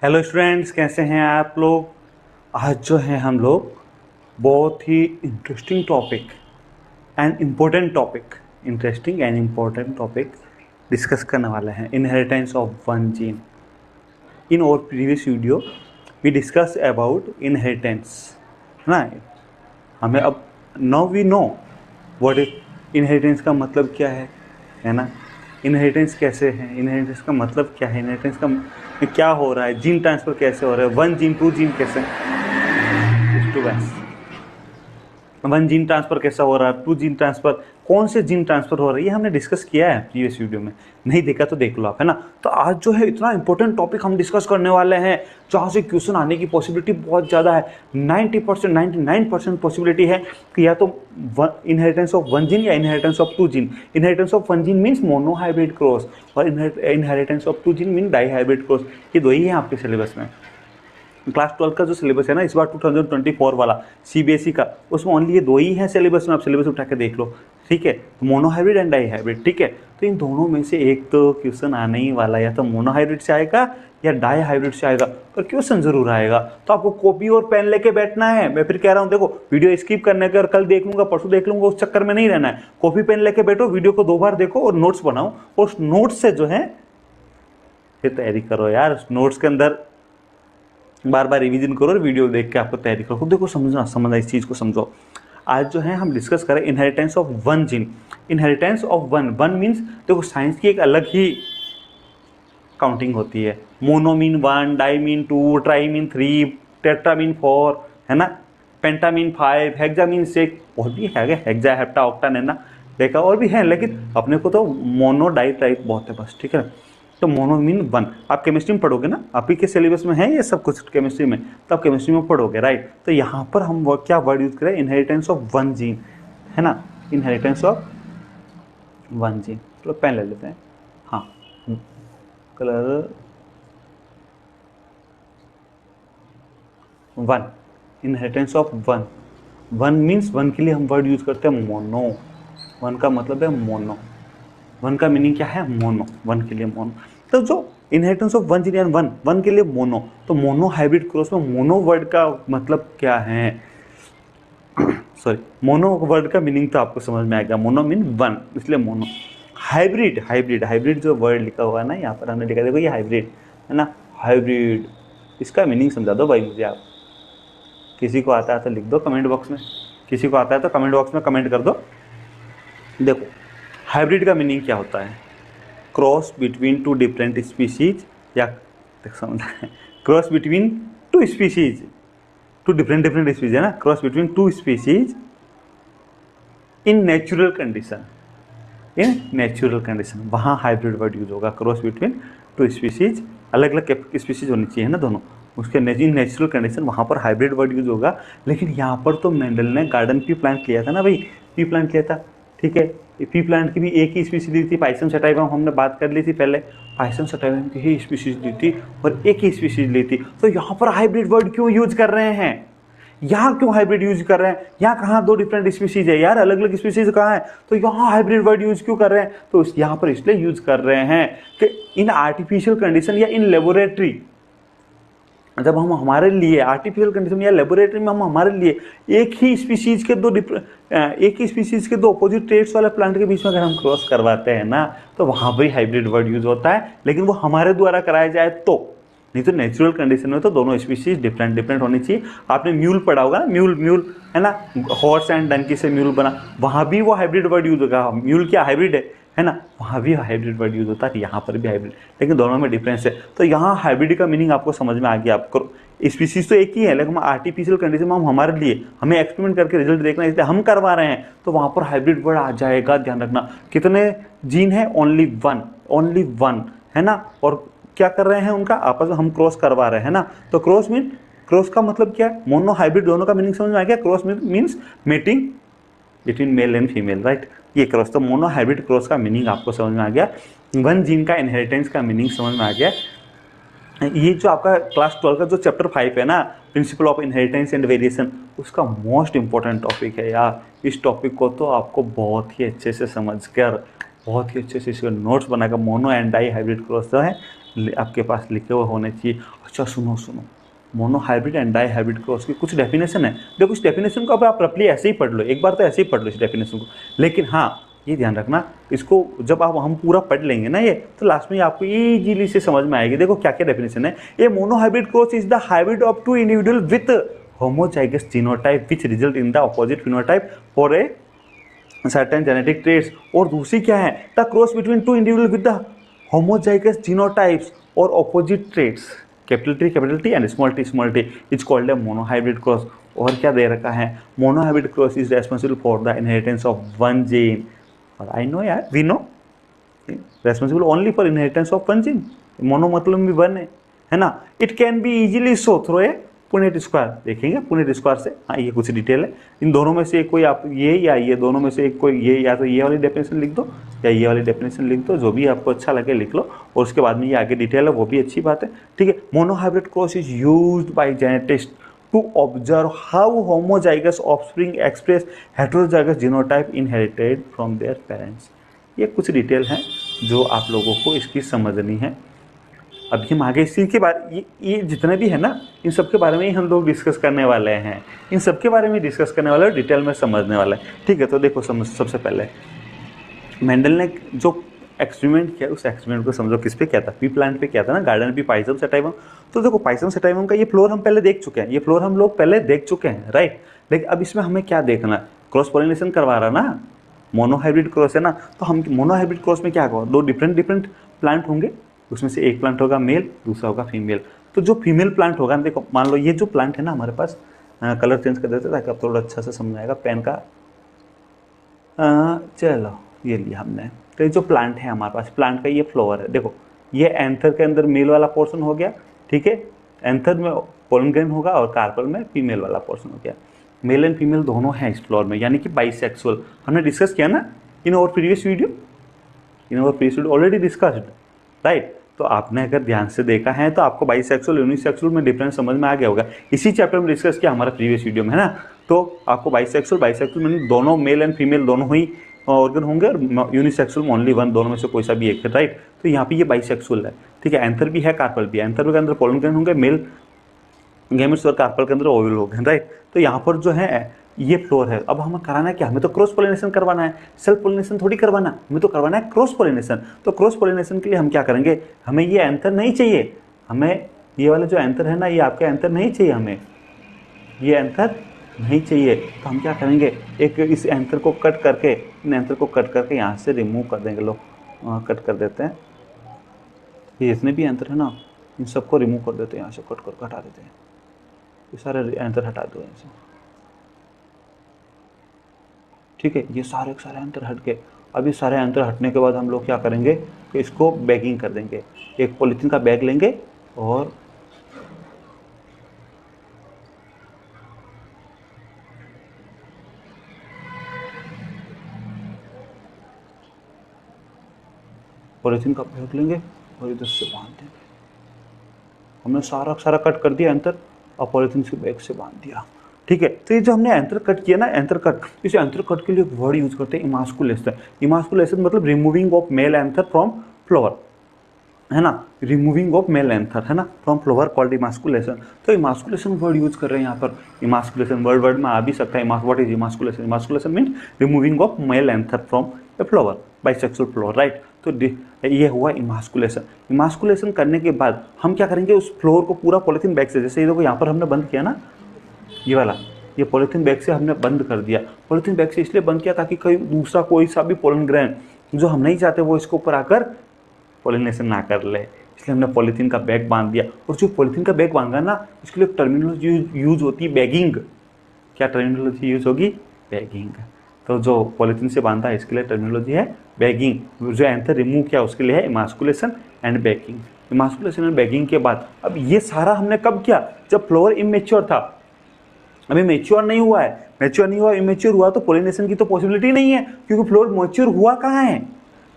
Hello students, कैसे हैं आप लोग। आज जो है हम लोग बहुत ही interesting topic and important topic discuss करने वाले हैं। Inheritance of one gene. In our previous video we discuss about inheritance, है ना। हमें अब now we know what is inheritance का मतलब क्या है ना। इनहेरिटेंस कैसे है, इनहेरिटेंस का मतलब क्या है, इनहेरिटेंस का क्या हो रहा है, जीन ट्रांसफर कैसे हो रहा है, वन जीन टू जीन कैसे, वन जीन ट्रांसफर कैसा हो रहा है, टू जीन ट्रांसफर, कौन से जीन ट्रांसफर हो रहा है, ये हमने डिस्कस किया है प्रीवियस वीडियो में। नहीं देखा तो देख लो आप, है ना। तो आज जो है इतना इंपॉर्टेंट टॉपिक हम डिस्कस करने वाले हैं जहाँ से क्वेश्चन आने की पॉसिबिलिटी बहुत ज़्यादा है। 90%, 99% पॉसिबिलिटी है कि या तो इनहेरिटेंस ऑफ वन जीन या inheritance of two gene. Inheritance of one gene means monohybrid cross और inheritance of two gene mean dihybrid cross. ये दो ही है आपके सिलेबस में। क्लास 12 का जो सिलेबस है ना इस बार 2024 वाला सीबीएसई का, उसमें ओनली ये दो ही है सिलेबस में। आप सिलेबस उठा के देख लो, ठीक है। मोनोहाइब्रिड एंड डाईहाइब्रिड, ठीक है। तो इन दोनों में से एक तो क्वेश्चन आने ही वाला, या तो मोनोहाइब्रिड से आएगा या डाईहाइब्रिड से आएगा, पर क्वेश्चन जरूर आएगा। तो आपको कॉपी और पेन लेके बैठना है। मैं फिर कह रहा हूँ, देखो वीडियो स्किप करने का, कल देख लूंगा परसों देख लूंगा, उस चक्कर में नहीं रहना है। कॉपी पेन लेके बैठो, वीडियो को 2 बार देखो और नोट्स बनाओ, और उस नोट्स से जो है फिर तैयारी करो यार। उस नोट्स के अंदर बार बार रिवीजन करो और वीडियो देख के आपको तैयारी करो। देखो समझना इस चीज़ को समझो। आज जो है हम डिस्कस करें inheritance of one gene. Inheritance of one means, देखो साइंस की एक अलग ही काउंटिंग होती है। Mono mean 1, di mean 2, tri mean 3, tetra mean 4, है ना। पेंटा मीन 5, हेक्सा मीन 6, और भी है हेक्सा, हेप्टा, ऑक्टा, नैना, देखा और भी है, लेकिन अपने को तो मोनो डाई ट्राई बहुत है बस, ठीक है। तो मोनो मीन 1 आप केमिस्ट्री में पढ़ोगे ना, आप ही के सिलेबस में है ये सब कुछ केमिस्ट्री में, तो आप केमिस्ट्री में पढ़ोगे, राइट। तो यहाँ पर हम क्या वर्ड यूज करें, इनहेरिटेंस ऑफ वन जीन, है ना। Inheritance of one gene. तो पेन ले लेते हैं, हाँ, colour 1, inheritance of one means, one के लिए हम वर्ड यूज करते हैं मोनो। वन का मतलब है मोनो, वन का मीनिंग क्या है, मोनो, वन के लिए मोनो। तो जो inheritance of one gene, one के लिए मोनो, तो मोनो हाइब्रिड क्रॉस में मोनो वर्ड का मतलब क्या है, सॉरी, मोनो वर्ड का मीनिंग तो आपको समझ में आ गया। मोनो मीन 1, इसलिए मोनो। हाइब्रिड जो वर्ड लिखा हुआ है ना यहाँ पर, हमने लिखा, देखो ये हाइब्रिड है ना, हाइब्रिड, इसका मीनिंग समझा दो भाई मुझे आप। किसी को आता है तो लिख दो कमेंट बॉक्स में, किसी को आता है तो कमेंट बॉक्स में कमेंट कर दो। देखो हाइब्रिड का मीनिंग क्या होता है, cross between two different species, या समझ, cross between two species, two different species, है ना। Cross between two species in natural condition, वहाँ हाइब्रिड वर्ड यूज होगा। क्रॉस बिटवीन टू स्पीशीज, अलग अलग स्पीशीज होनी चाहिए, है ना दोनों, उसके नेचुरल कंडीशन, वहाँ पर हाइब्रिड वर्ड यूज होगा। लेकिन यहाँ पर तो मेंडल ने गार्डन पी प्लांट लिया था ना भाई, पी प्लांट लिया था, ठीक है। पी प्लांट की भी एक ही स्पीशीज ली थी, पाइसम सटाइवम, हमने बात कर ली थी पहले। पाइसम सटाइवम की ही स्पीशीज ली थी और एक ही स्पीशीज ली थी। तो यहाँ पर हाइब्रिड वर्ड क्यों यूज कर रहे हैं, यहाँ क्यों हाइब्रिड यूज कर रहे हैं, यहाँ कहाँ 2 डिफरेंट स्पीशीज है यार, अलग अलग स्पीशीज कहाँ है, तो यहाँ हाइब्रिड वर्ड यूज क्यों कर रहे हैं, तो यहाँ पर इसलिए यूज कर रहे हैं कि इन आर्टिफिशियल कंडीशन या इन लेबोरेटरी, जब हम हमारे लिए आर्टिफिशियल कंडीशन या लेबोरेटरी में हम हमारे लिए एक ही स्पीशीज के दो अपोजिट ट्रेड्स वाले प्लांट के बीच में अगर हम क्रॉस करवाते हैं ना, तो वहां पर हाइब्रिड वर्ड यूज होता है। लेकिन वो हमारे द्वारा कराया जाए तो, नहीं तो नेचुरल कंडीशन में तो दोनों स्पीशीज डिफरेंट होनी चाहिए। आपने म्यूल पढ़ा होगा ना, म्यूल है ना, हॉर्स एंड डंकी से म्यूल बना, वहां भी वो हाइब्रिड वर्ड यूज होगा। म्यूल क्या हाइब्रिड है ना, वहाँ भी हाइब्रिड वर्ड यूज होता है, यहाँ पर भी हाइब्रिड, लेकिन दोनों में डिफरेंस है। तो यहाँ हाइब्रिड का मीनिंग आपको समझ में आ गया। आपको स्पीसीज तो एक ही है, लेकिन हम आर्टिफिशियल कंडीशन में हम हमारे लिए, हमें एक्सपेरिमेंट करके रिजल्ट देखना है, इसलिए हम करवा रहे हैं, तो वहाँ पर हाइब्रिड वर्ड आ जाएगा। ध्यान रखना, कितने जीन है, ओनली वन, है ना। और क्या कर रहे हैं, उनका आपस में हम क्रॉस करवा रहे हैं ना। तो क्रॉस का मतलब क्या है, मोनो हाइब्रिड, दोनों का मीनिंग समझ में आ गया। Cross means meeting between male and female, right. ये क्रॉस, तो मोनो हाइब्रिड क्रॉस का मीनिंग आपको समझ में आ गया। वन जीन का इनहेरिटेंस का मीनिंग समझ में आ गया। ये जो आपका क्लास 12 का जो चैप्टर 5 है ना, principle of inheritance and variation, उसका मोस्ट इंपॉर्टेंट टॉपिक है यार। इस टॉपिक को तो आपको बहुत ही अच्छे से समझकर, बहुत ही अच्छे से इसके नोट्स बनाकर mono and dihybrid cross जो है आपके पास लिखे हुए होने चाहिए। अच्छा सुनो सुनो, monohybrid and dihybrid cross की कुछ डेफिनेशन है। देखो इस डेफिनेशन को अब आप रफली ऐसे ही पढ़ लो, एक बार तो ऐसे ही पढ़ लो इस डेफिनेशन को, लेकिन हाँ ये ध्यान रखना, इसको जब आप हम पूरा पढ़ लेंगे ना ये, तो लास्ट में आपको इजीली से समझ में आएगी। देखो क्या क्या डेफिनेशन है। A monohybrid cross is the hybrid of two individual with homozygous genotype which result in the opposite phenotype for a certain genetic traits. और दूसरी क्या है, the cross between two individual with the homozygous genotypes और opposite traits, capital T and small T is called a monohybrid cross. और क्या दे रखा है, monohybrid cross is responsible for the inheritance of one gene. और I know यार, we know, responsible only for inheritance of one gene, mono मतलब भी one है ना। It can be easily show through a Punnett square. देखेंगे Punnett square से, हाँ ये कुछ डिटेल है। इन दोनों में से कोई आप ये या ये दोनों में से एक कोई ये, या तो ये वाली डेफिनेशन लिख दो या ये वाली डेफिनेशन लिख दो, जो भी आपको अच्छा लगे लिख लो, और उसके बाद में ये आगे डिटेल है वो भी अच्छी बात है। ठीक है, monohybrid cross is used by geneticist to observe how homozygous offspring express heterozygous genotype inherited from their parents. ये कुछ डिटेल हैं जो आप लोगों को इसकी समझनी है। अभी हम आगे इसी के बारे, ये जितने भी है ना, इन सब के बारे में ही हम लोग डिस्कस करने वाले हैं, इन सब के बारे में डिस्कस करने वाले, डिटेल में समझने वाले हैं। ठीक है, तो देखो सबसे पहले मेंडल ने जो एक्सपेरिमेंट किया, उस एक्सपेरिमेंट को समझो किस पे किया था, पी प्लांट पे किया था ना, गार्डन पी पाइसम सेटाइवम। तो देखो पाइसम सेटाइवम का ये फ्लोर हम पहले देख चुके हैं, ये फ्लोर हम लोग पहले देख चुके हैं, राइट। लेकिन अब इसमें हमें क्या देखना है, क्रॉस पॉलिनेशन करवा रहा ना, मोनोहाइब्रिड क्रॉस है ना, तो हम मोनोहाइब्रिड क्रॉस में क्या होगा, दो डिफरेंट प्लांट होंगे, उसमें से एक प्लांट होगा मेल, दूसरा होगा फीमेल। तो जो फीमेल प्लांट होगा, देखो मान लो ये जो प्लांट है ना हमारे पास, कलर चेंज कर देते ताकि आप थोड़ा अच्छा से समझ आएगा पेन का। चलो ये लिया हमने, तो ये जो प्लांट है हमारे पास, प्लांट का ये फ्लावर है, देखो ये एंथर के अंदर मेल वाला पोर्शन हो गया, ठीक है, एंथर में पोलन ग्रेन होगा और कार्पल में फीमेल वाला पोर्शन हो गया। मेल एंड फीमेल दोनों हैं इस फ्लोर में, यानी कि बाइसेक्सुअल। हमने डिस्कस किया ना in our previous video, already discussed, right. तो आपने अगर ध्यान से देखा है तो आपको बाइसेक्सुअल यूनिसेक्सुअल में डिफरेंस समझ में आ गया होगा। इसी चैप्टर में डिस्कस किया हमारा प्रीवियस वीडियो में, है ना। तो आपको बाइसेक्सुअल मीन दोनों मेल एंड फीमेल दोनों ही ऑर्गन होंगे, और यूनिसेक्सुअल में ओनली वन, दोनों में से कोई सा भी एक है, राइट। तो यहाँ पे ये बाइसेक्सुअल है, ठीक है। एंथर भी है, कार्पल भी है। एंथर के अंदर पोलन ग्रेन होंगे, मेल गैमेट्स, और कार्पल के अंदर ओवल होंगे, राइट। तो यहाँ पर जो है ये फ्लोर है। अब हमें कराना है क्या, हमें तो क्रॉस पोलिनेशन करवाना है, सेल्फ पोलिनेशन थोड़ी करवाना, हमें तो करवाना है क्रॉस पोलिनेशन। तो क्रॉस पोलिनेशन के लिए हम क्या करेंगे, हमें ये एंथर नहीं चाहिए, हमें ये वाला जो एंथर है ना, ये आपका एंथर नहीं चाहिए, हमें ये एंथर नहीं चाहिए। तो हम क्या करेंगे, एक इस एंथर को कट करके, इन एंथर को कट करके यहाँ से रिमूव कर देंगे। लो कट कर देते हैं, ये जितने भी एंथर है ना, इन सबको रिमूव कर देते हैं, यहाँ से कट कर हटा देते हैं, ये सारे एंथर हटा दो यहाँ से, ठीक है। ये सारे एंथर हट गए। अब ये सारे एंथर हटने के बाद हम लोग क्या करेंगे कि इसको बैगिंग कर देंगे। एक पॉलीथीन का बैग लेंगे और पॉलीथीन का बैग लेंगे और इधर से बांध देंगे। हमने सारा कट कर दिया एंथर, और पॉलीथीन से बैग से बांध दिया, ठीक है। तो ये जो हमने एंथर कट किया ना, एंथर कट, इस एंथर कट के लिए एक वर्ड यूज करते हैं, इमास्कुलेशन। इमास्कुलेशन मतलब removing of male anther from flower, है ना, रिमूविंग ऑफ मेल एंथर, है ना, फ्रॉम फ्लावर कॉल्ड इमास्कुलेशन। तो इमास्कुलेशन वर्ड यूज कर रहे हैं यहाँ पर। इमास्कुलेशन वर्ड में आ भी सकता है, what is emasculation. Emasculation mean removing of male anther from a flower, bisexual flower, right. तो ये हुआ इमास्कुलेशन। इमास्कुलेशन करने के बाद हम क्या करेंगे, उस फ्लोर को पूरा पॉलीथीन बैग से, जैसे ये देखो यहाँ पर हमने बंद किया ना, ये वाला, ये पॉलीथीन बैग से हमने बंद कर दिया। पॉलीथीन बैग से इसलिए बंद किया ताकि कोई सा भी पोलन ग्रेन जो हम नहीं चाहते वो इसके ऊपर आकर पॉलिनेशन ना कर ले, इसलिए हमने पॉलीथीन का बैग बांध दिया। और जो पॉलीथीन का बैग बांधा ना, इसके लिए टर्मिनोलॉजी यूज होती है बैगिंग। क्या टर्मिनोलॉजी यूज होगी, बैगिंग। तो जो पॉलीथीन से बांधा है इसके लिए टर्मिनोलॉजी है बैगिंग। जो एंथर रिमूव किया उसके लिए है emasculation and bagging. Emasculation and bagging के बाद अब ये सारा हमने कब किया, जब फ्लावर इमेच्योर था, अभी मेच्योर नहीं हुआ है। मेच्योर नहीं हुआ, इमेच्योर हुआ तो पोलिनेशन की तो पॉसिबिलिटी नहीं है, क्योंकि फ्लोर मेच्योर हुआ कहाँ है,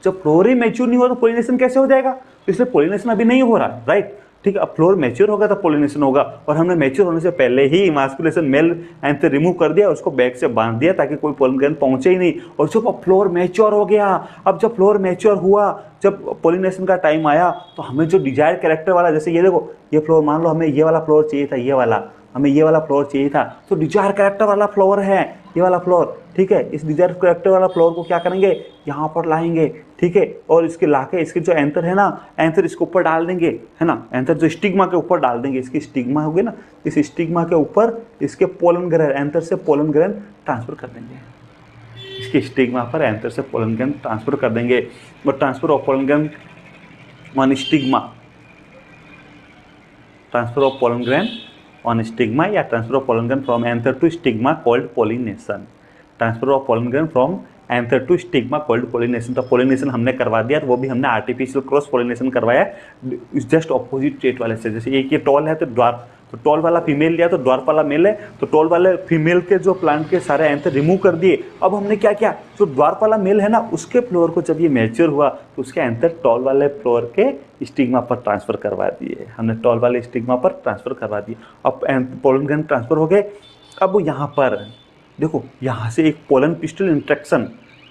जब फ्लोर ही मेच्योर नहीं हुआ तो पोलिनेशन कैसे हो जाएगा। इसलिए पोलिनेशन अभी नहीं हो रहा, राइट। ठीक है। अब फ्लोर मैच्योर होगा तो पोलिनेशन होगा, और हमने मैच्योर होने से पहले ही इमास्कुलेशन मेल एंथर रिमूव कर दिया, उसको बैक से बांध दिया ताकि कोई पोलन ग्रैंड पहुंचे ही नहीं। और जब फ्लोर मैच्योर हो गया, अब जब फ्लोर मैच्योर हुआ, जब पोलिनेशन का टाइम आया, तो हमें जो डिजायर कैरेक्टर वाला, जैसे ये देखो ये फ्लोर, मान लो हमें ये वाला फ्लोर चाहिए था, ये वाला हमें ये वाला फ्लोर चाहिए था, तो डिजायर कैरेक्टर वाला फ्लोर है ये वाला फ्लोर, ठीक है। इस डिजायर कैरेक्टर वाला फ्लोर को क्या करेंगे, यहाँ पर लाएंगे, ठीक है, और इसके लाके इसके जो एंथर है ना, एंथर इसके ऊपर डाल देंगे, है ना, एंथर जो स्टिग्मा के ऊपर डाल देंगे, इसकी स्टिग्मा होगी ना, इस स्टिग्मा के ऊपर इसके पोलन ग्रैंड, एंथर से पोलन ग्रैंड ट्रांसफर कर देंगे, इसकी स्टिग्मा पर एंथर से पोलन ग्रैंड ट्रांसफर कर देंगे। और transfer of pollen grain on stigma, transfer of pollen grain on stigma या transfer of pollen grain from anther to stigma called pollination. Transfer of pollen grain from anther to stigma called pollination. तो pollination हमने करवा दिया, वो भी हमने artificial cross pollination करवाया just opposite trait वाले से। जैसे एक ये टॉल है तो ड्वार्फ, तो टॉल वाला फीमेल लिया तो ड्वार्फ वाला मेल है, तो टॉल वाले फीमेल के जो प्लांट के सारे एंथर रिमूव कर दिए। अब हमने क्या किया, जो ड्वार्फ वाला मेल है ना, उसके फ्लोर को जब ये मैच्योर हुआ तो उसके एंथर टॉल वाले फ्लोर के स्टिग्मा पर ट्रांसफर करवा दिए, हमने टॉल वाले स्टिग्मा पर ट्रांसफर करवा दिए। अब पोलन ग्रैंड ट्रांसफर हो गए। अब यहाँ पर देखो, यहाँ से एक पोलन पिस्टल इंट्रैक्शन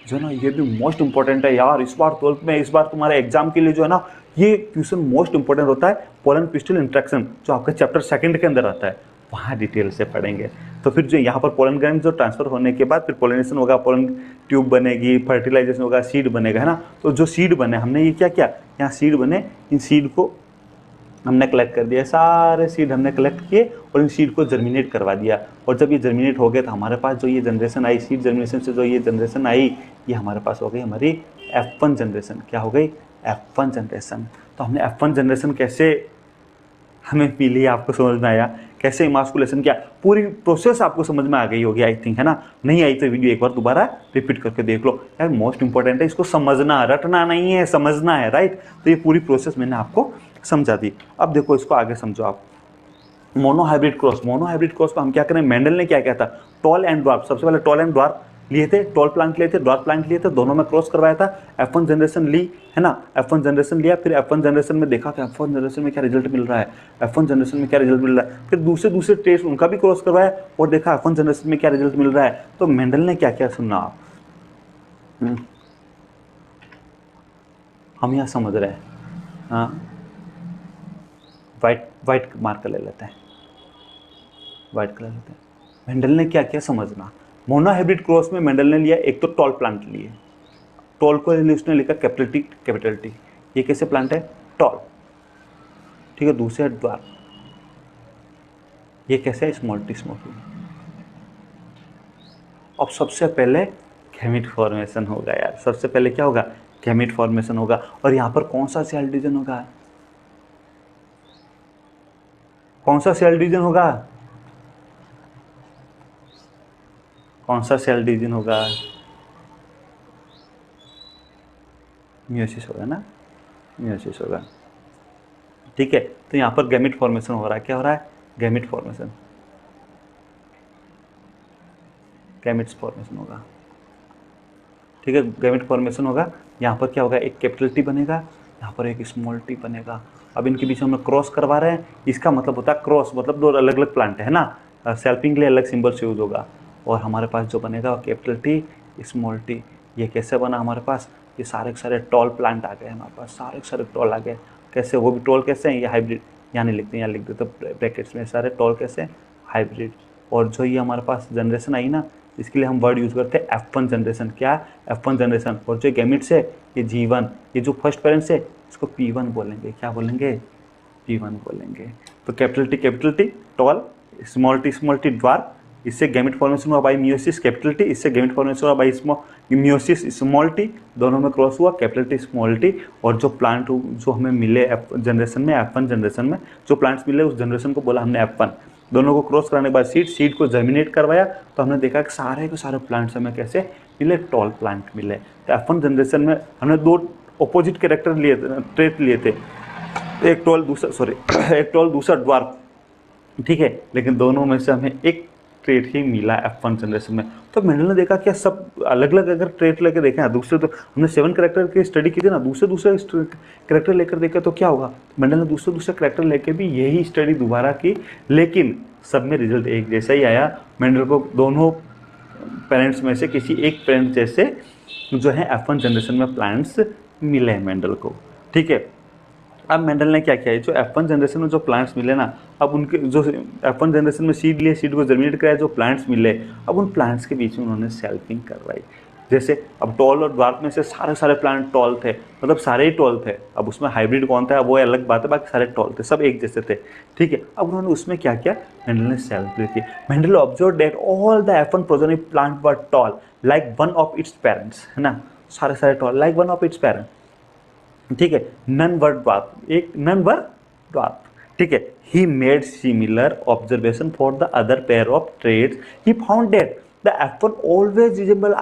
जो है ना, ये भी मोस्ट इंपॉर्टेंट है यार। इस बार 12th में, इस बार तुम्हारे एग्जाम के लिए जो है ना, ये क्वेश्चन मोस्ट इंपॉर्टेंट होता है। पोलन पिस्टल इंट्रैक्शन जो आपका चैप्टर 2 के अंदर आता है, वहाँ डिटेल से पढ़ेंगे। तो फिर जो यहाँ पर पोलन ग्रैंड जो ट्रांसफर होने के बाद फिर पोलिनेशन होगा, पोलन ट्यूब बनेगी, फर्टिलाइजेशन होगा, सीड बनेगा, है ना। तो जो सीड बने, हमने ये क्या किया, यहाँ सीड बने, इन सीड को हमने कलेक्ट कर दिया, सारे सीड हमने कलेक्ट किए और इन सीड को जर्मिनेट करवा दिया। और जब ये जर्मिनेट हो गए तो हमारे पास जो ये जनरेशन आई, सीड जर्मिनेशन से जो ये जनरेशन आई, ये हमारे पास हो गई हमारी F1 जनरेशन। क्या हो गई, F1 जनरेशन। तो हमने F1 जनरेशन कैसे हमें मिली, आपको समझ में आया, कैसे इमास्कुलेशन किया, पूरी प्रोसेस आपको समझ में आ गई होगी आई थिंक, है ना। नहीं आई तो वीडियो एक बार दोबारा रिपीट करके देख लो यार, मोस्ट इंपॉर्टेंट है, इसको समझना, रटना नहीं है, समझना है, राइट। तो ये पूरी प्रोसेस मैंने आपको समझा दी। अब देखो इसको आगे समझो आप। मोनोहाइब्रिड क्रॉस, मोनोहाइब्रिड क्रॉस को हम क्या करें, मेंडल ने क्या किया था, टॉल एंड ड्वार्फ, सबसे पहले टॉल एंड ड्वार्फ लिए थे, टॉल प्लांट लिए थे, ड्वार्फ प्लांट लिए थे, दोनों में क्रॉस करवाया था। F1 जनरेशन ली, है ना, F1 जनरेशन लिया, फिर F1 जनरेशन में देखा कि F1 जनरेशन में क्या रिजल्ट मिल रहा है, F1 जनरेशन में क्या रिजल्ट मिल रहा है, फिर दूसरे टेस्ट उनका भी क्रॉस करवाया और देखा F1 जनरेशन में क्या रिजल्ट मिल रहा है। तो मेंडल ने क्या क्या, सुनना आप, हम यहाँ समझ रहे हैं, हाँ, वाइट मार्कर ले लेते हैं, वाइट कलर लेते हैं। मेंडल ने क्या किया समझना, मोनोहाइब्रिड क्रॉस में मेंडल ने लिया, एक तो टॉल प्लांट लिए, टॉल को उसने लिखा कैपिटल टी, ये कैसे प्लांट है, टॉल, ठीक है। दूसरे ड्वार्फ, ये कैसे है, स्मॉल टी। अब सबसे पहले गैमेट फॉर्मेशन होगा यार, सबसे पहले क्या होगा, गैमेट फॉर्मेशन होगा। और यहाँ पर कौन सा सेल डिवीजन होगा, कौन सा सेल डिवीजन होगा, कौन सा सेल डिवीजन होगा, मियोसिस होगा ना, मियोसिस होगा, ठीक है। तो यहाँ पर गैमेट फॉर्मेशन हो रहा है, क्या हो रहा है, गैमेट फॉर्मेशन, गैमेट्स फॉर्मेशन होगा, ठीक है। गैमेट फॉर्मेशन होगा, यहाँ पर क्या होगा, एक कैपिटल टी बनेगा, यहाँ पर एक स्मॉल टी बनेगा। अब इनके बीच में हम क्रॉस करवा रहे हैं, इसका मतलब होता है क्रॉस, मतलब दो अलग अलग प्लांट है ना, सेल्फिंग के लिए अलग सिंबल्स यूज होगा। और हमारे पास जो बनेगा वो कैपिटल टी स्मॉल टी। ये कैसे बना हमारे पास, ये सारे के सारे टॉल प्लांट आ गए हमारे पास, सारे के सारे टॉल आ गए। कैसे, वो भी टॉल कैसे हैं, ये हाइब्रिड, यहाँ नहीं लिखते, यहाँ लिख देते ब्रैकेट्स में, सारे टॉल कैसे, हाइब्रिड। और जो ये हमारे पास जनरेशन आई ना, इसके लिए हम वर्ड यूज़ करते हैं F1 जनरेशन। क्या, F1 जनरेशन। और जो गैमेट्स है ये G1, ये जो फर्स्ट पेरेंट्स है इसको P1 बोलेंगे, क्या बोलेंगे, P1 बोलेंगे। तो capital T tall, small T dwarf, इससे गैमेट फॉर्मेशन हुआ बाई मियोसिस कैपिटल टी, इससे गैमेट फॉर्मेशन हुआ बाई मियोसिस स्मॉल टी, दोनों में क्रॉस हुआ कैपिटल टी स्मॉल टी। और जो प्लांट जो हमें मिले जनरेशन में, F1 जनरेशन में जो प्लांट्स मिले उस जनरेशन को बोला हमने F1। दोनों को क्रॉस कराने के बाद सीड को जर्मिनेट करवाया, तो हमने देखा कि सारे के सारे प्लांट्स हमें कैसे मिले, टॉल प्लांट मिले। तो F1 जनरेशन में हमने दो अपोजिट कैरेक्टर लिए, ट्रेट लिए थे, एक टॉल दूसरा ड्वार्फ, ठीक है। लेकिन दोनों में से हमें एक ट्रेट ही मिला F1 जनरेशन में। तो मेंडल ने देखा क्या सब अलग अलग अगर ट्रेट लेकर देखें, दूसरे तो हमने 7 कैरेक्टर की स्टडी की थी ना, दूसरे कैरेक्टर लेकर देखे तो क्या होगा, मेंडल ने दूसरे कैरेक्टर लेकर भी यही स्टडी दोबारा की, लेकिन सब में रिजल्ट एक जैसा ही आया। मेंडल को दोनों पेरेंट्स में से किसी एक पेरेंट जैसे जो है F1 जनरेशन में प्लांट्स मिले हैं मेंडल को। ठीक है, अब मेंडल ने क्या किया है, जो F1 जनरेशन में जो प्लांट्स मिले ना, अब उनके जो F1 जनरेशन में सीड लिए, सीड को जर्मिनेट कराया, जो प्लांट्स मिले, अब उन प्लांट्स के बीच में उन्होंने सेल्फिंग करवाई। जैसे अब टॉल और ड्वार्फ में से सारे प्लांट टॉल थे, मतलब सारे ही टॉल थे। अब उसमें हाइब्रिड कौन था वो अलग बात है, बाकी सारे टॉल थे, सब एक जैसे थे। ठीक है, अब उन्होंने उसमें क्या किया, मेंडल ने सेल्फिंग की। Mendel observe that all the F1 progeny plant were tall like one of its parents, है ना, सारे tall like one of its parents. ठीक है, नन वर ड्वार्फ, एक नन वर ड्वार्फ। ठीक है, he made similar observation for the other pair of traits. He found that the F1 always resemble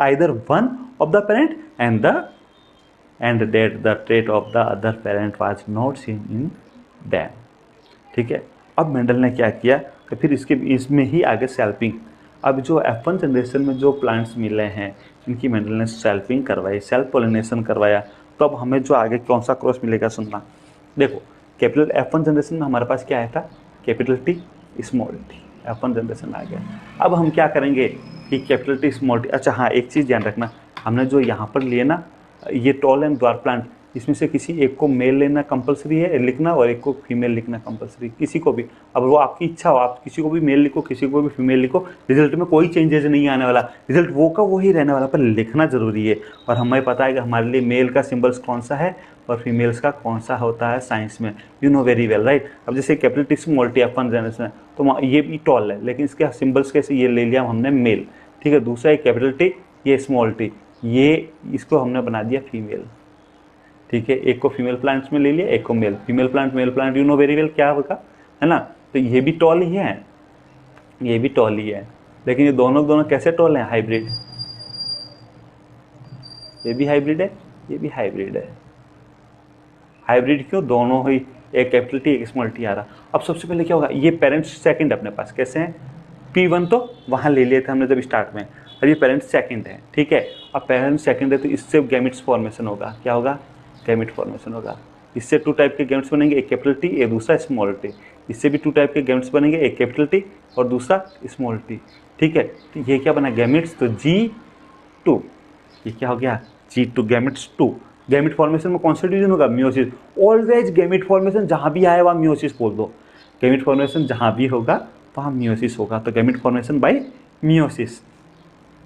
either one of the parent and that the trait of the other parent was not seen in them। ठीक है, अब Mendel ने क्या किया कि फिर इसमें ही आगे सेल्फिंग। अब जो F1 जनरेशन में जो प्लांट्स मिले हैं, इनकी मेंडल ने सेल्फिंग करवाई, सेल्फ पोलिनेशन करवाया। तो अब हमें जो आगे कौन सा क्रॉस मिलेगा सुनना। देखो, कैपिटल F1 जनरेशन में हमारे पास क्या आया था, capital T small t, F1 generation आ गया। अब हम क्या करेंगे कि कैपिटल T स्मॉल t, अच्छा हाँ एक चीज़ ध्यान रखना, हमने जो यहाँ पर लिए ना ये टॉल एंड ड्वार्फ प्लांट, इसमें से किसी एक को मेल लेना कंपलसरी है लिखना और एक को फीमेल लिखना कंपलसरी, किसी को भी। अब वो आपकी इच्छा हो, आप किसी को भी मेल लिखो, किसी को भी फीमेल लिखो, रिजल्ट में कोई चेंजेस नहीं आने वाला, रिजल्ट वो का वो ही रहने वाला, पर लिखना जरूरी है। और हमें पता है कि हमारे लिए मेल का सिंबल्स कौन सा है और फीमेल्स का कौन सा होता है साइंस में, you know very well right. अब जैसे capital T small t F1 generation है, तो ये भी टॉल है, लेकिन इसके सिंबल्स कैसे, ये ले लिया हमने मेल। ठीक है, दूसरा है कैपिटल T, ये स्मॉल t, ये इसको हमने बना दिया फीमेल। ठीक है, एक को फीमेल प्लांट्स में ले लिया, एक को male. Female plant male plant, you know very well क्या होगा, है ना। तो ये भी टॉल ही है, ये भी टॉल ही है, लेकिन ये दोनों कैसे टॉल हैं, हाइब्रिड। ये भी हाइब्रिड है, ये भी हाइब्रिड है। हाइब्रिड क्यों, दोनों ही, एक कैपिटल T एक स्मॉल t आ रहा। अब सबसे पहले क्या होगा, ये पेरेंट्स सेकंड अपने पास कैसे हैं, P1 तो वहाँ ले लिए थे हमने जब स्टार्ट में, और ये पेरेंट्स सेकंड है। ठीक है, अब पेरेंट्स सेकंड है तो इससे गैमेट्स फॉर्मेशन होगा, क्या होगा, गैमेट फॉर्मेशन होगा। इससे 2 टाइप के गैमेट्स बनेंगे, एक कैपिटल T एक दूसरा स्मॉल t। इससे भी 2 टाइप के गैमेट्स बनेंगे, एक कैपिटल T और दूसरा स्मॉल t। ठीक है, तो ये क्या बना गैमेट्स, तो G2, ये क्या हो गया, G2 गैमेट्स 2। गैमेट फॉर्मेशन में कौन सा डिवीजन होगा, मियोसिस। ऑलवेज गैमेट फॉर्मेशन जहाँ भी आए वहाँ मियोसिस बोल दो, गैमेट फॉर्मेशन जहाँ भी होगा वहाँ मियोसिस होगा, तो गैमेट फॉर्मेशन बाय मियोसिस।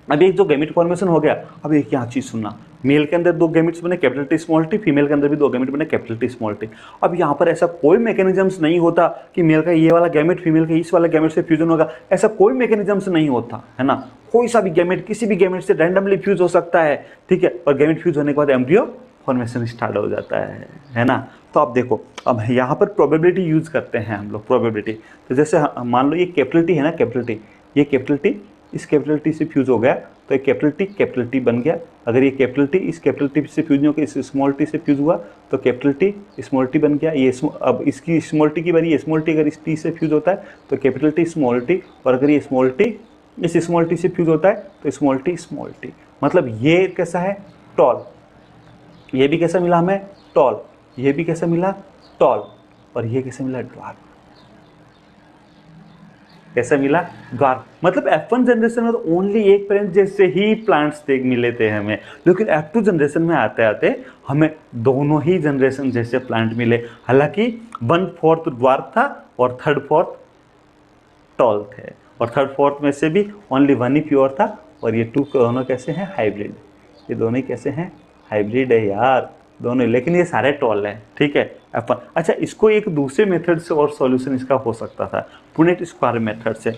अब एक जो गैमेट फॉर्मेशन हो गया, अब एक यहाँ चीज़ सुनना, मेल के अंदर 2 गैमेट्स बने capital T small t, female के अंदर भी 2 गैमेट बने कैपिटल T स्मॉल t। अब यहाँ पर ऐसा कोई मैकेनिज्म्स नहीं होता कि मेल का ये वाला गैमेट फीमेल के इस वाला गैमेट से फ्यूजन होगा, ऐसा कोई मैकेनिज्म्स नहीं होता, है ना। कोई सा भी गैमेट किसी भी गैमेट से रैंडमली फ्यूज हो सकता है। ठीक है, और गैमेट फ्यूज होने के बाद एम्ब्रियो फॉर्मेशन स्टार्ट हो जाता है ना। तो आप देखो, अब यहाँ पर प्रोबेबिलिटी यूज करते हैं हम लोग, प्रोबेबिलिटी। तो जैसे मान लो ये कैपिटल T है ना, कैपिटल T, ये कैपिटल T इस कैपिटल T से फ्यूज हो गया तो एक कैपिटल T बन गया। अगर ये कैपिटल T इस कैपिटल T से फ्यूज नहीं होकर इस स्मॉल t से फ्यूज हुआ तो कैपिटल T स्मॉल t बन गया। ये अब इसकी स्मॉल t की बारी, ये स्मॉल t अगर इस t से फ्यूज होता है तो कैपिटल T स्मॉल t, और अगर ये स्मॉल t इस स्मॉल t से फ्यूज होता है तो स्मॉल t। मतलब ये कैसा है, टॉल। ये भी कैसा मिला हमें, टॉल। ये भी कैसा मिला, टॉल। और ये कैसा मिला, ड्वार्फ। कैसा मिला, ड्वार्फ। मतलब F1 जनरेशन में तो ओनली एक पेरेंट जैसे ही प्लांट्स मिले थे हमें, लेकिन F2 जनरेशन में आते आते हमें दोनों ही जनरेशन जैसे प्लांट मिले। हालांकि 1/4 ड्वार्फ था और 3/4 टॉल थे, और 3/4 में से भी ओनली 1 ही प्योर था, और ये 2 दोनों कैसे हैं, हाइब्रिड। ये दोनों ही कैसे हैं, हाइब्रिड है यार दोनों, लेकिन ये सारे टॉल हैं। ठीक है, F1। अच्छा, इसको एक दूसरे मेथड से और सॉल्यूशन इसका हो सकता था, पुनेट स्क्वायर मेथड से।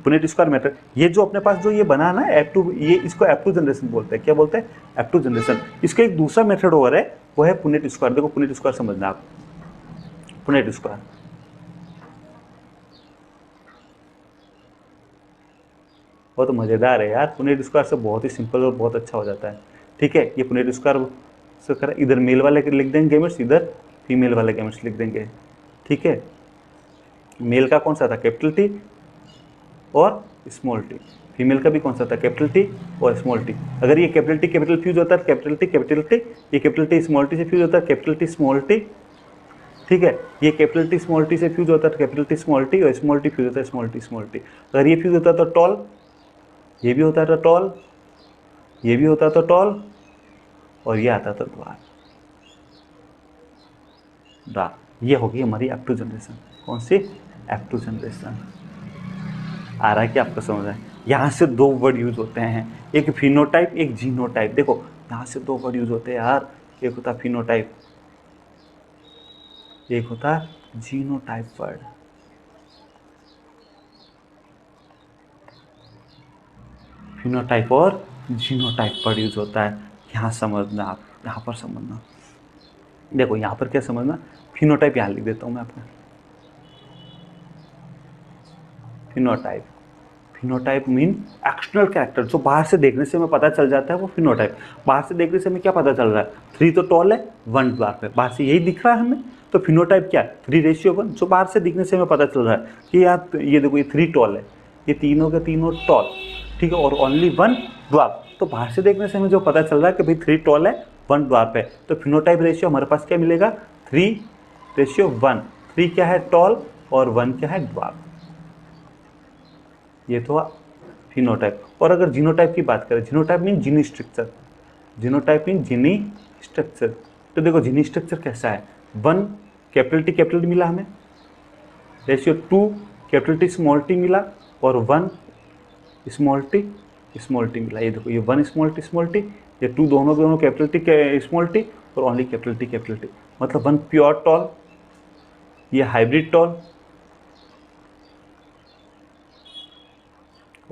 पुनेट स्क्वायर मेथड, ये जो अपने पास जो ये बना ना F2, ये इसको F2 जनरेशन बोलते हैं। क्या बोलते हैं, F2 जनरेशन। इसका एक दूसरा मेथड और है, वो है पुनेट स्क्वायर। देखो पुनेट स्क्वायर समझना आप, पुनेट स्क्वायर बहुत मज़ेदार है यार। पुनेट स्क्वायर से बहुत ही सिंपल और बहुत अच्छा हो जाता है। ठीक है, ये पुनेट स्क्वायर से करें, इधर मेल वाले लिख देंगे गैमेट्स, इधर फीमेल वाले गैमेट्स लिख देंगे। ठीक है, मेल का कौन सा था, कैपिटल T और स्मॉल टी। फीमेल का भी कौन सा था, कैपिटल टी और स्मॉल टी। अगर ये कैपिटल टी कैपिटल फ्यूज होता है कैपिटल टी, ये कैपिटल टी स्मॉल टी से फ्यूज होता है कैपिटल टी स्मॉल टी, ठीक है। ये कैपिटल टी स्मॉल टी से फ्यूज होता है कैपिटल टी स्मॉल टी, और स्मॉल टी फ्यूज होता है स्मॉल टी। अगर ये फ्यूज होता तो टॉल, ये भी होता था टॉल, ये भी होता था टॉल, और ये आता था ड्वार्फ। ये होगी हमारी F2 जनरेशन। कौन सी, F2 जनरेशन। आ रहा है कि आपको समझ है। यहाँ से दो वर्ड यूज होते हैं, एक फिनोटाइप एक जीनोटाइप। देखो यहाँ से दो वर्ड यूज होते हैं यार, एक होता फिनोटाइप, एक होता जीनोटाइप वर्ड। फिनोटाइप और जीनोटाइप वर्ड यूज होता है। यहाँ समझना, आप यहाँ पर समझना। देखो यहाँ पर क्या समझना, फिनोटाइप यहाँ लिख देता हूँ मैं आपको। Phenotype, phenotype mean external character, जो बाहर से देखने से हमें पता चल जाता है वो फिनोटाइप। बाहर से देखने से हमें क्या पता चल रहा है, 3 तो टॉल है 1 ड्वार्फ है, बाहर से यही दिख रहा है हमें। तो फिनोटाइप क्या है, 3:1, जो बाहर से दिखने से हमें पता चल रहा है कि यार ये देखो ये 3 टॉल है, ये तीनों के तीनों टॉल, ठीक है, और ओनली 1 ड्वार्फ। तो बाहर से देखने से हमें जो पता चल रहा है कि भाई 3 टॉल है 1 ड्वार्फ है। तो फिनोटाइप रेशियो हमारे पास क्या मिलेगा, 3:1। 3 क्या है टॉल और 1 क्या है ड्वार्फ। ये तो फिनोटाइप। और अगर जीनोटाइप की बात करें, जीनोटाइप मीन जीनी स्ट्रक्चर, जीनोटाइप मीन जीनी स्ट्रक्चर। तो देखो जीनी स्ट्रक्चर कैसा है, 1 कैपिटल टी मिला हमें, ratio 2 capital T small T मिला, और 1 स्मॉल टी मिला। ये देखो ये 1 स्मॉल टी, ये 2 दोनों कैपिटल टी स्मॉल टी, और ओनली कैपिटल टी, मतलब 1 प्योर टॉल, ये हाइब्रिड टॉल,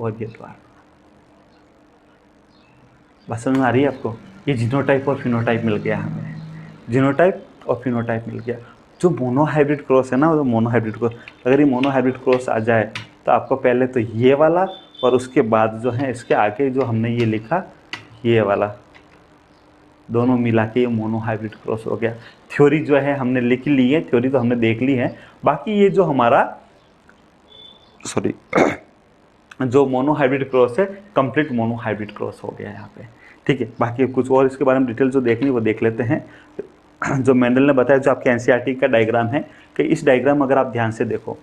और ये ड्वार्फ। बात समझ में आ रही है आपको। ये जीनोटाइप और फिनोटाइप मिल गया हमें, जीनोटाइप और फिनोटाइप मिल गया। जो मोनोहाइब्रिड क्रॉस है ना, वो मोनोहाइब्रिड क्रॉस, अगर ये मोनोहाइब्रिड क्रॉस आ जाए तो आपको पहले तो ये वाला, और उसके बाद जो है इसके आगे जो हमने ये लिखा ये वाला, दोनों मिला के ये मोनोहाइब्रिड क्रॉस हो गया। थ्योरी जो है हमने लिख ली है, थ्योरी तो हमने देख ली है। बाकी ये जो हमारा जो मोनोहाइब्रिड क्रॉस है, कंप्लीट मोनोहाइब्रिड क्रॉस हो गया यहाँ पे, ठीक है। बाकी कुछ और इसके बारे में डिटेल जो देखनी वो देख लेते हैं। जो मेंडल ने बताया, जो आपके एनसीईआरटी का डायग्राम है, कि इस डायग्राम अगर आप ध्यान से देखो,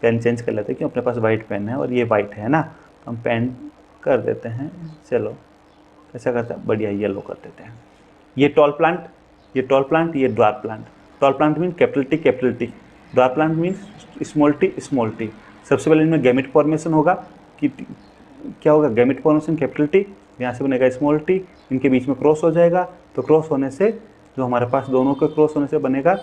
पेन चेंज कर लेते हैं कि अपने पास वाइट पेन है और ये वाइट है ना, तो हम पेन कर देते हैं, चलो कैसा करते हैं, बढ़िया येलो कर देते हैं। ये टॉल प्लांट, ये टॉल प्लांट, ये dwarf plant. Tall plant mean capital T, dwarf plant means small T. सबसे पहले इनमें गैमेट फॉर्मेशन होगा, कि क्या होगा, गैमेट फॉर्मेशन कैपिटल टी, यहाँ से बनेगा स्मॉल टी, इनके बीच में क्रॉस हो जाएगा, तो क्रॉस होने से जो हमारे पास दोनों के क्रॉस होने से बनेगा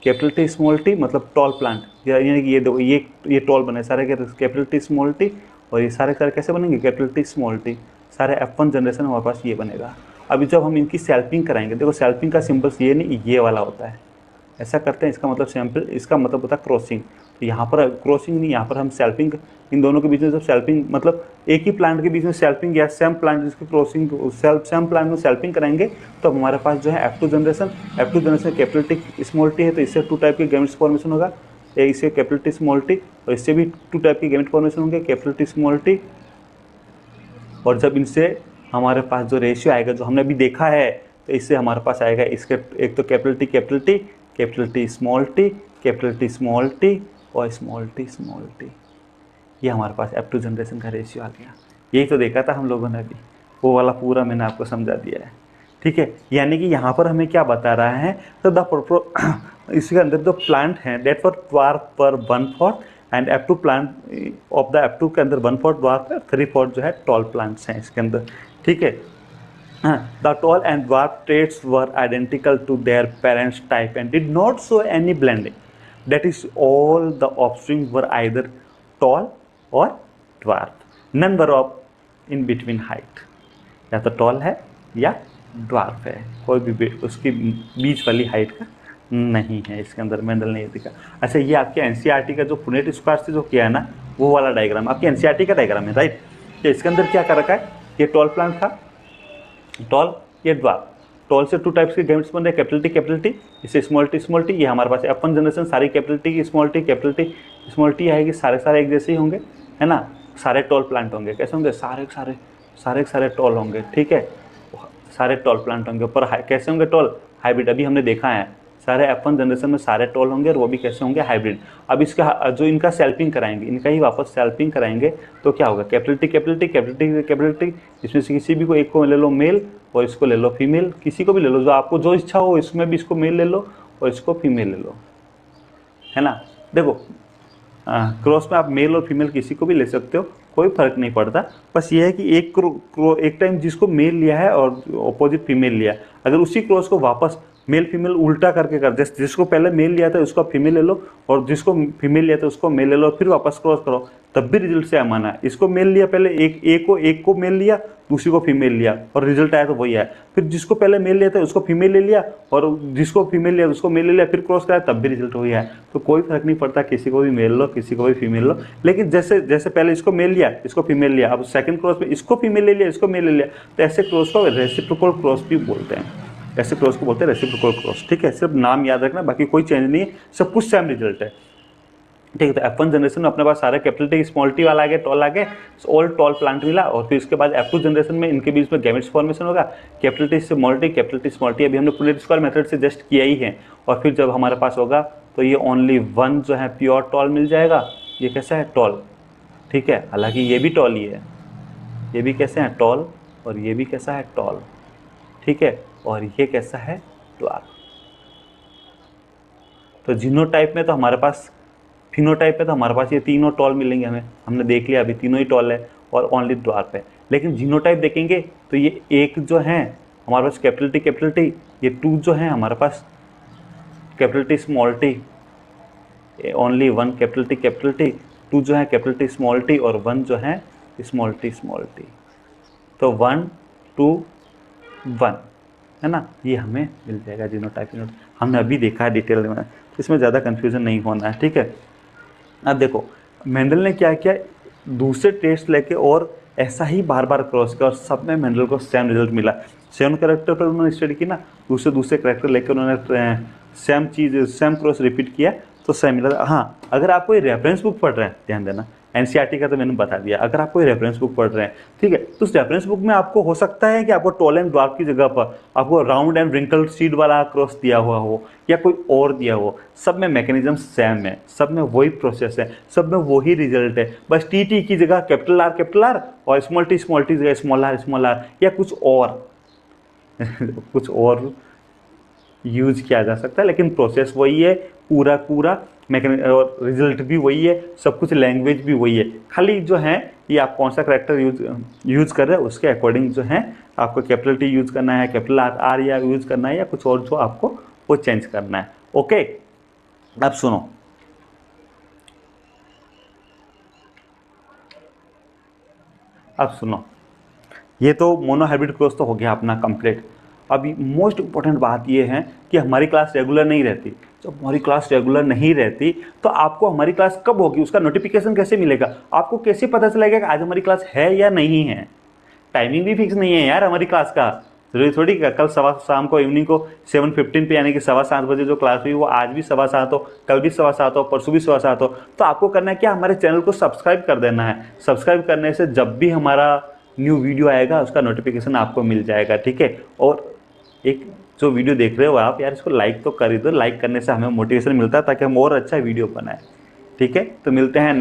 कैपिटल टी स्मॉल टी, मतलब टॉल प्लांट। यानी कि ये दो ये टॉल बने सारे कैपिटल टी स्मॉल टी, और ये सारे कैसे बनेंगे, कैपिटल टी स्मॉल टी, सारे F1 जनरेशन हमारे पास ये बनेगा। अभी जब हम इनकी सेल्फिंग कराएंगे, देखो सेल्फिंग का सिंबल्स ये नहीं, ये वाला होता है, ऐसा करते हैं, इसका मतलब सैम्पल, इसका मतलब होता है क्रॉसिंग। तो यहाँ पर क्रॉसिंग नहीं, यहाँ पर हम सेल्फिंग, इन दोनों के बीच में जब सेल्फिंग, मतलब एक ही प्लांट के बीच में सेल्फिंग या सेम प्लांट जिसकी क्रॉसिंग, सेम प्लांट में सेल्फिंग कराएंगे, तो हमारे पास जो है F2 generation capital T small T है, तो इससे 2 टाइप के गैमेट्स फॉर्मेशन होगा, इससे कैपिटल टी स्मॉल टी, और इससे भी 2 टाइप के गैमेट फॉर्मेशन होंगे, कैपिटल टी स्मॉल टी। और जब इनसे हमारे पास जो रेशियो आएगा, जो हमने अभी देखा है, तो इससे हमारे पास आएगा इसके एक तो capital T small T, capital T small T, और स्मॉल टी। ये हमारे पास F2 जनरेशन का रेशियो आ गया। यही तो देखा था हम लोगों ने अभी, वो वाला पूरा मैंने आपको समझा दिया है, ठीक है। यानी कि यहाँ पर हमें क्या बता रहा है, तो इसके अंदर जो प्लांट हैं दैट फॉर ड्वार्फ पर 1/4, and F2 plant of the F2 के अंदर 1/4 ड्वार्फ है, 3/4 जो है टॉल प्लांट्स हैं इसके अंदर, ठीक है। The tall and dwarf traits were identical to their parents' type and did not show any blending. That is, all the offspring were either tall or dwarf. None were of in between height. या तो tall है या dwarf है, कोई भी उसकी बीच वाली height का नहीं है इसके अंदर, मेंडल ने ये दिखा। अच्छा, ये आपके एनसीईआरटी का जो पुनेट स्क्वायर से जो किया है ना, वो वाला डायग्राम आपके एनसीईआरटी का डायग्राम है, राइट। तो इसके अंदर क्या कर रखा है, ये टॉल प्लांट था, टॉल, ये ड्वार्फ। टॉल से 2 टाइप्स के गैमेट्स बन रहे हैं, कैपिटल टी, इससे स्मॉल टी। ये हमारे पास F1 जनरेशन सारी कैपिटल टी की स्मॉल टी आएगी, सारे एक जैसे ही होंगे, है ना। सारे टॉल प्लांट होंगे। कैसे होंगे? सारे टॉल होंगे, ठीक है, सारे टॉल प्लांट होंगे। पर कैसे होंगे टॉल? हाइब्रिड। अभी हमने देखा है सारे F1 जनरेशन में सारे टॉल होंगे और वो भी कैसे होंगे? हाइब्रिड। अब इसका जो इनका सेल्फिंग कराएंगे, इनका ही वापस सेल्फिंग कराएंगे तो क्या होगा? कैपिटल टी, इसमें से किसी भी को एक को ले लो मेल और इसको ले लो फीमेल, किसी को भी ले लो, जो आपको जो इच्छा हो, इसमें भी इसको मेल ले लो और इसको फीमेल ले लो, है ना। देखो क्रॉस में आप मेल और फीमेल किसी को भी ले सकते हो, कोई फर्क नहीं पड़ता। बस ये है कि एक टाइम जिसको मेल लिया है और ऑपोजिट फीमेल लिया, अगर उसी क्रॉस को वापस मेल फीमेल उल्टा करके कर, जिसको पहले मेल लिया था उसको फीमेल ले लो और जिसको फीमेल लिया था उसको मेल ले लो, फिर वापस क्रॉस करो, तब भी रिजल्ट से आना है। इसको मेल लिया पहले, एक को मेल लिया, दूसरी को फीमेल लिया और रिजल्ट आया तो वही आया। फिर जिसको पहले मेल लिया था उसको फीमेल ले लिया और जिसको फीमेल लिया उसको मेल ले लिया, फिर क्रॉस कराया, तब भी रिजल्ट वही आया। तो कोई फर्क नहीं पड़ता, किसी को भी मेल लो किसी को भी फीमेल लो। लेकिन जैसे जैसे पहले इसको मेल लिया इसको फीमेल लिया, अब सेकंड क्रॉस में इसको फीमेल ले लिया इसको मेल ले लिया, तो ऐसे क्रॉस को रेसिप्रोकल क्रॉस भी बोलते हैं। ऐसे क्रॉस को बोलते हैं रेसिप्रोकल क्रॉस, ठीक है। सिर्फ नाम याद रखना, बाकी कोई चेंज नहीं है, सब कुछ सेम रिजल्ट है, ठीक है। तो F1 जनरेशन में अपने पास सारे कैपिटल टी स्मॉल टी वाला आ गया, टॉल आ गए, ऑल टॉल प्लांट मिला। और फिर इसके बाद F2 जनरेशन में इनके बीच में गैमेट्स फॉर्मेशन होगा, कैपिटल टी स्मॉल टी, अभी हमने पुनेट स्क्वायर मेथड से जस्ट किया ही है। और फिर जब हमारे पास होगा तो ये ओनली वन जो है प्योर टॉल मिल जाएगा। ये कैसा है? टॉल, ठीक है। हालांकि ये भी टॉल ही है, ये भी कैसे है? टॉल, और ये भी कैसा है? टॉल, ठीक है। और ये कैसा है? ड्वार्फ। तो जीनोटाइप में तो हमारे पास, फिनोटाइप में तो हमारे पास ये तीनों टॉल मिलेंगे हमें, हमने देख लिया अभी तीनों ही टॉल है और ओनली ड्वार्फ है। लेकिन जीनोटाइप देखेंगे तो ये एक जो है हमारे पास कैपिटल टी, ये टू जो है हमारे पास capital T small T, only one capital T, two जो है कैपिटल टी स्मॉल टी और वन जो है स्मॉल टी। तो 1 2 1, है ना, ये हमें मिल जाएगा जीनोटाइप। हमने अभी देखा है डिटेल में, तो इसमें ज़्यादा कन्फ्यूजन नहीं होना है, ठीक है। अब देखो मेंडल ने क्या किया, दूसरे टेस्ट लेके और ऐसा ही बार बार क्रॉस किया और सब में मेंडल को सेम रिजल्ट मिला। सेम करेक्टर पर उन्होंने स्टडी की ना, दूसरे करेक्टर लेकर उन्होंने सेम चीज़ सेम क्रॉस रिपीट किया तो सेम मिला। हाँ, अगर आप कोई रेफरेंस बुक पढ़ रहे हैं, ध्यान देना, एनसीईआरटी का तो मैंने बता दिया, अगर आप कोई रेफरेंस बुक पढ़ रहे हैं, ठीक है, तो उस रेफरेंस बुक में आपको हो सकता है कि आपको टॉल एंड ड्वार्फ की जगह पर आपको राउंड एंड रिंकल सीड वाला क्रॉस दिया हुआ हो या कोई और दिया हो। सब में मैकेनिज्म सेम है, सब में वही प्रोसेस है, सब में वही रिजल्ट है। बस टी की जगह कैपिटल आर और स्मॉल टी जगह स्मॉल आर या कुछ और कुछ और यूज किया जा सकता है, लेकिन प्रोसेस वही है, पूरा और रिजल्ट भी वही है, सब कुछ लैंग्वेज भी वही है। खाली जो है ये आप कौन सा करेक्टर यूज कर रहे हैं उसके अकॉर्डिंग जो है आपको कैपिटल टी यूज करना है, कैपिटल आर या यूज करना है या कुछ और जो आपको वो चेंज करना है। ओके, अब सुनो, ये तो मोनो हाइब्रिड क्रॉस तो हो गया अपना कंप्लीट। अभी मोस्ट इंपॉर्टेंट बात ये है कि हमारी क्लास रेगुलर नहीं रहती। जब हमारी क्लास रेगुलर नहीं रहती तो आपको हमारी क्लास कब होगी उसका नोटिफिकेशन कैसे मिलेगा, आपको कैसे पता चलेगा कि आज हमारी क्लास है या नहीं है। टाइमिंग भी फिक्स नहीं है यार हमारी क्लास का, जरूरी थोड़ी कल शाम को इवनिंग को 7:15 पे यानी कि 7:15 बजे जो क्लास हुई वो आज भी 7:15 हो, कल भी 7:15 हो, परसों भी 7:15 हो। तो आपको करना है क्या, हमारे चैनल को सब्सक्राइब कर देना है। सब्सक्राइब करने से जब भी हमारा न्यू वीडियो आएगा उसका नोटिफिकेशन आपको मिल जाएगा, ठीक है। और एक जो वीडियो देख रहे हो आप यार, इसको लाइक तो कर ही दो, लाइक करने से हमें मोटिवेशन मिलता है ताकि हम और अच्छा वीडियो बनाएं, ठीक है। तो मिलते हैं।